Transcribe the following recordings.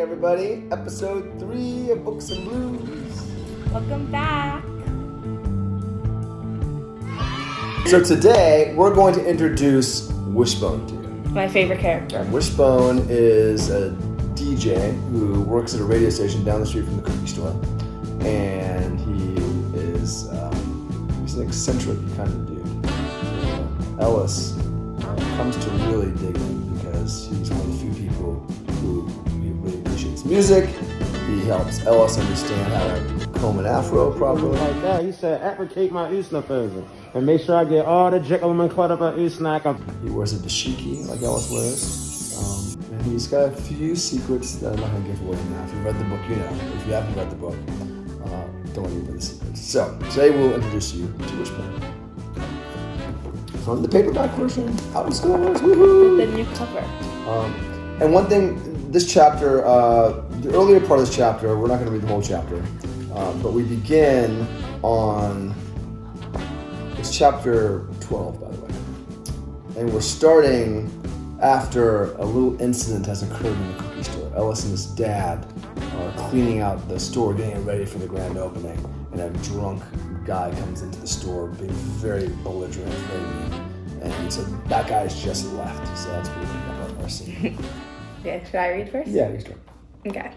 everybody. Episode 3 of Books and Blues. Welcome back. So today, we're going to introduce Wishbone to you. My favorite character. And Wishbone is a DJ who works at a radio station down the street from the cookie store. And he is he's an eccentric kind of dude. Ellis comes to really dig him because he's one of the few people who really appreciates music. He helps Ellis understand how to comb an afro properly. Like that, he said, applicate my usna and make sure I get all the jiggling and clutter about usna. He wears a dashiki like Ellis wears. And he's got a few secrets that I'm not going to give away now. If you read the book, you know. If you haven't read the book, don't want to give the secrets. So, today we'll introduce you to Wishbone. From the paperback version, out in stores, woohoo! The new cover. And one thing, this chapter, the earlier part of this chapter, we're not going to read the whole chapter, but we begin on, it's chapter 12, by the way. And we're starting after a little incident has occurred in the cookie store. Ellis and his dad are cleaning out the store, getting it ready for the grand opening, and a drunk guy comes into the store being very belligerent, very mean. And so that guy's just left. So that's pretty much our scene. Okay, should I read first? Yeah, you start. Okay.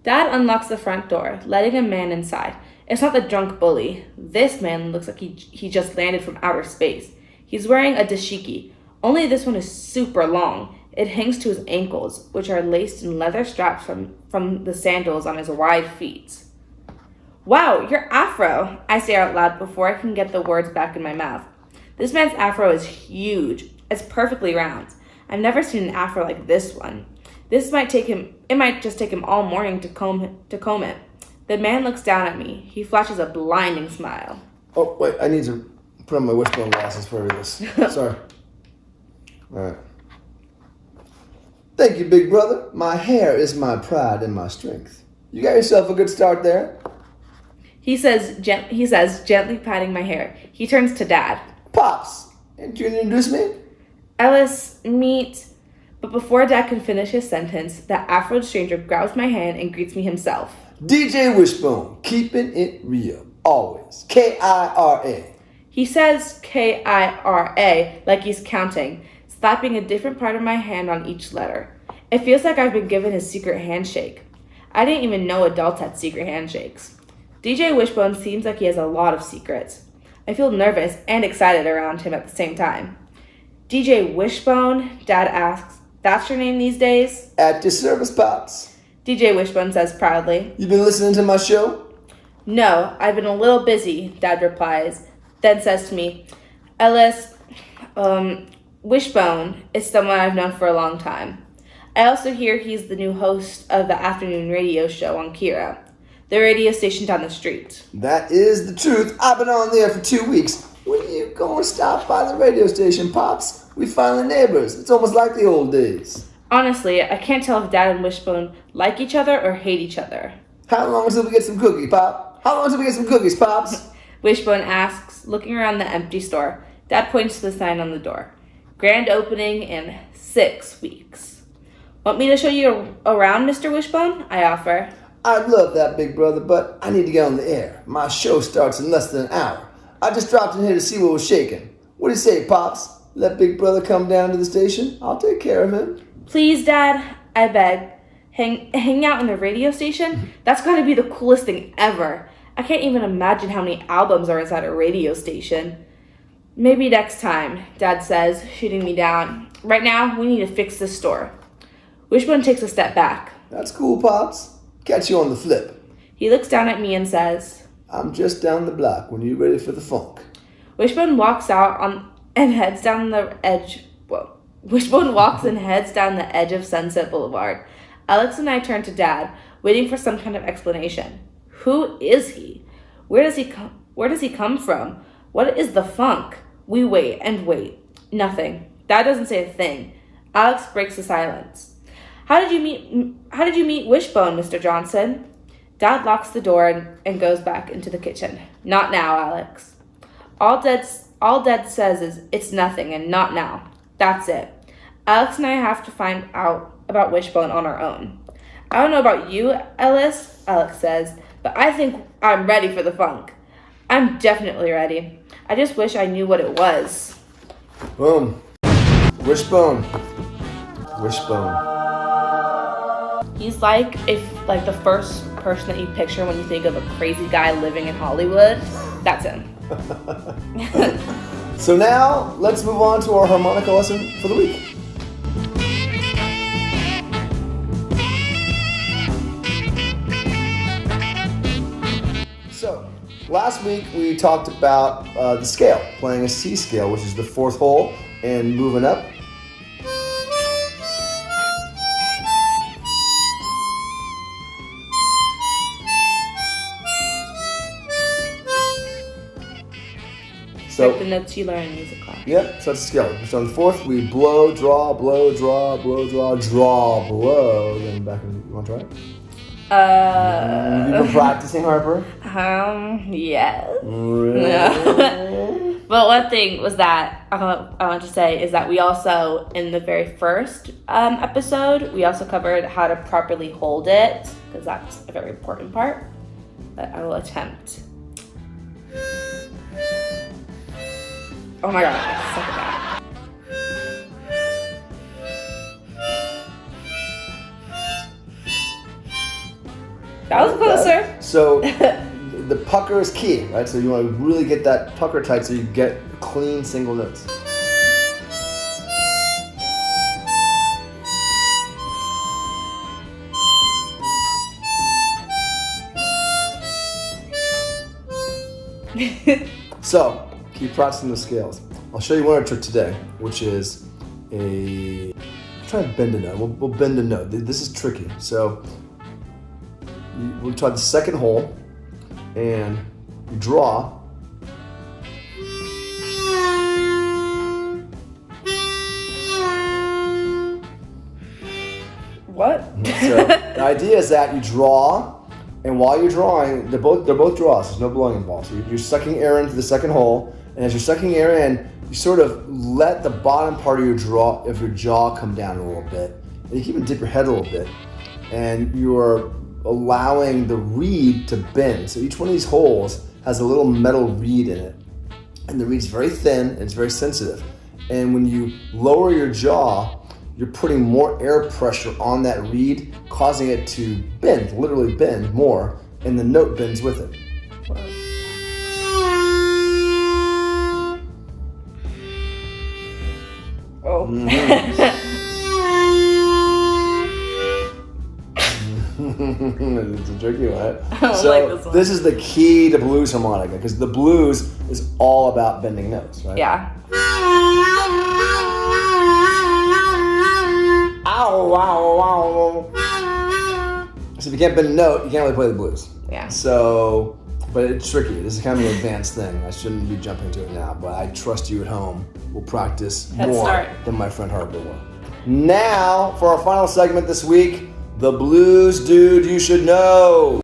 Dad unlocks the front door, letting a man inside. It's not the drunk bully. This man looks like he just landed from outer space. He's wearing a dashiki, only this one is super long. It hangs to his ankles, which are laced in leather straps from the sandals on his wide feet. Wow, you're afro, I say out loud before I can get the words back in my mouth. This man's afro is huge. It's perfectly round. I've never seen an afro like this one. It might just take him all morning to comb it. The man looks down at me. He flashes a blinding smile. Oh, wait, I need to put on my Wishbone glasses before I read this. Sorry. All right. Thank you, big brother. My hair is my pride and my strength. You got yourself a good start there. He says, gently patting my hair. He turns to Dad. Pops, ain't you introduce me? Ellis, meet. But before Dad can finish his sentence, the afroed stranger grabs my hand and greets me himself. DJ Wishbone, keeping it real, always. K-I-R-A. He says K-I-R-A like he's counting, slapping a different part of my hand on each letter. It feels like I've been given his secret handshake. I didn't even know adults had secret handshakes. DJ Wishbone seems like he has a lot of secrets. I feel nervous and excited around him at the same time. DJ Wishbone, Dad asks, that's your name these days? At your service, Pops. DJ Wishbone says proudly. You been listening to my show? No, I've been a little busy, Dad replies, then says to me, Ellis, Wishbone is someone I've known for a long time. I also hear he's the new host of the afternoon radio show on Kira, the radio station down the street. That is the truth. I've been on there for 2 weeks. When are you going to stop by the radio station, Pops? We finally neighbors. It's almost like the old days. Honestly, I can't tell if Dad and Wishbone like each other or hate each other. How long until we get some cookies, Pop? How long until we get some cookies, Pops? Wishbone asks, looking around the empty store. Dad points to the sign on the door. Grand opening in 6 weeks. Want me to show you around, Mr. Wishbone? I offer. I'd love that, big brother, but I need to get on the air. My show starts in less than an hour. I just dropped in here to see what was shaking. What do you say, Pops? Let big brother come down to the station? I'll take care of him. Please, Dad, I beg. Hang out in the radio station? That's got to be the coolest thing ever. I can't even imagine how many albums are inside a radio station. Maybe next time, Dad says, shooting me down. Right now, we need to fix this store. Wishbone takes a step back. That's cool, Pops. Catch you on the flip. He looks down at me and says, I'm just down the block when you're ready for the funk. Wishbone walks out and heads down the edge. Whoa. Wishbone walks and heads down the edge of Sunset Boulevard. Alex and I turn to Dad, waiting for some kind of explanation. Who is he? Where does he come from? What is the funk? We wait and wait. Nothing. Dad doesn't say a thing. Alex breaks the silence. How did you meet Wishbone, Mr. Johnson? Dad locks the door and goes back into the kitchen. Not now, Alex. All Dad says is, it's nothing and not now. That's it. Alex and I have to find out about Wishbone on our own. I don't know about you, Ellis, Alex says, but I think I'm ready for the funk. I'm definitely ready. I just wish I knew what it was. Boom. Wishbone. Wishbone. He's like the first person that you picture when you think of a crazy guy living in Hollywood. That's him. So now, let's move on to our harmonica lesson for the week. So, last week we talked about the scale, playing a C scale, which is the fourth hole, and moving up. So, like the notes you learn in music class. Yep, so that's a scale. So on the fourth, we blow, draw, blow, draw, blow, draw, draw, blow. Then back in, you want to try it? You've been practicing, Harper? Yes. Really? But one thing was that I want to say is that we also, in the very first episode, we also covered how to properly hold it, because that's a very important part. But I will attempt. Oh my god, I suck at that. That was closer. So the pucker is key, right? So you want to really get that pucker tight so you get clean single notes. So keep practicing the scales. I'll show you one other trick today, which is try to bend a note. We'll bend a note. This is tricky. So we'll try the second hole, and you draw. What? So the idea is that you draw, and while you're drawing, they're both draws. There's no blowing involved. So you're sucking air into the second hole, and as you're sucking air in, you sort of let the bottom part of your jaw come down a little bit, and you can even dip your head a little bit, and you're allowing the reed to bend. So each one of these holes has a little metal reed in it, and the reed's very thin and it's very sensitive. And when you lower your jaw, you're putting more air pressure on that reed, causing it to bend, literally bend more, and the note bends with it. Oh. It's a tricky one. I don't So like this one. This is the key to blues harmonica, because the blues is all about bending notes, right? Yeah. Ow, wow, wow. So if you can't bend a note, you can't really play the blues. Yeah. So, but it's tricky. This is kind of an advanced thing. I shouldn't be jumping to it now, but I trust you at home will practice Head more start. than my friend Harper will. Now, for our final segment this week, the blues dude you should know.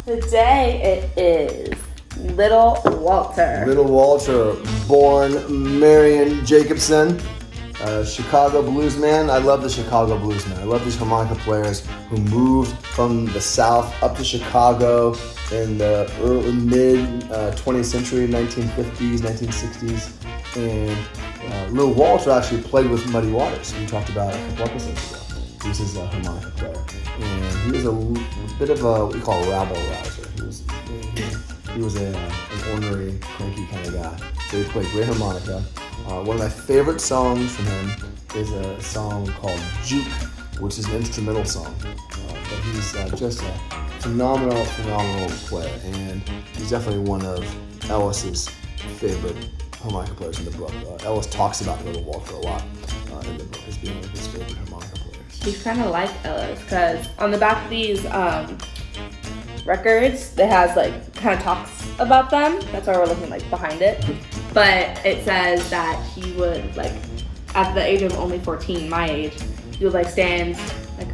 Today it is Little Walter. Little Walter, born Marion Jacobson, Chicago bluesman. I love the Chicago bluesman. I love these harmonica players who moved from the South up to Chicago in the mid 20th century, 1950s, 1960s. And Little Walter actually played with Muddy Waters, who we talked about a couple episodes ago. He was his harmonica player. And he was a bit of a, what we call a rabble-rouser. He was an ornery, cranky kind of guy. So he played great harmonica. One of my favorite songs from him is a song called Juke, which is an instrumental song. But he's just a phenomenal player. And he's definitely one of Ellis's favorite harmonica players in the book. Ellis talks about Little Walter a lot in the book as being one of his favorite harmonica players. He's kind of like Ellis, because on the back of these records, it has like kind of talks about them. That's why we're looking like behind it. But it says that he would like, at the age of only 14, my age, he would like stand, like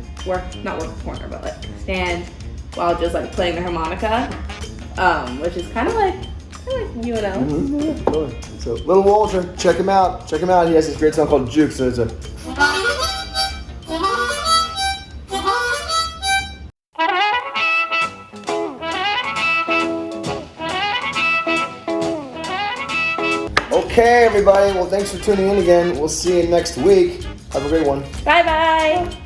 not work the corner, but like stand while just like playing the harmonica, which is kind of like like UNO. Yeah, totally. So Little Walter, check him out. Check him out. He has this great song called Juke. So it's a. Okay, everybody. Well, thanks for tuning in again. We'll see you next week. Have a great one. Bye bye.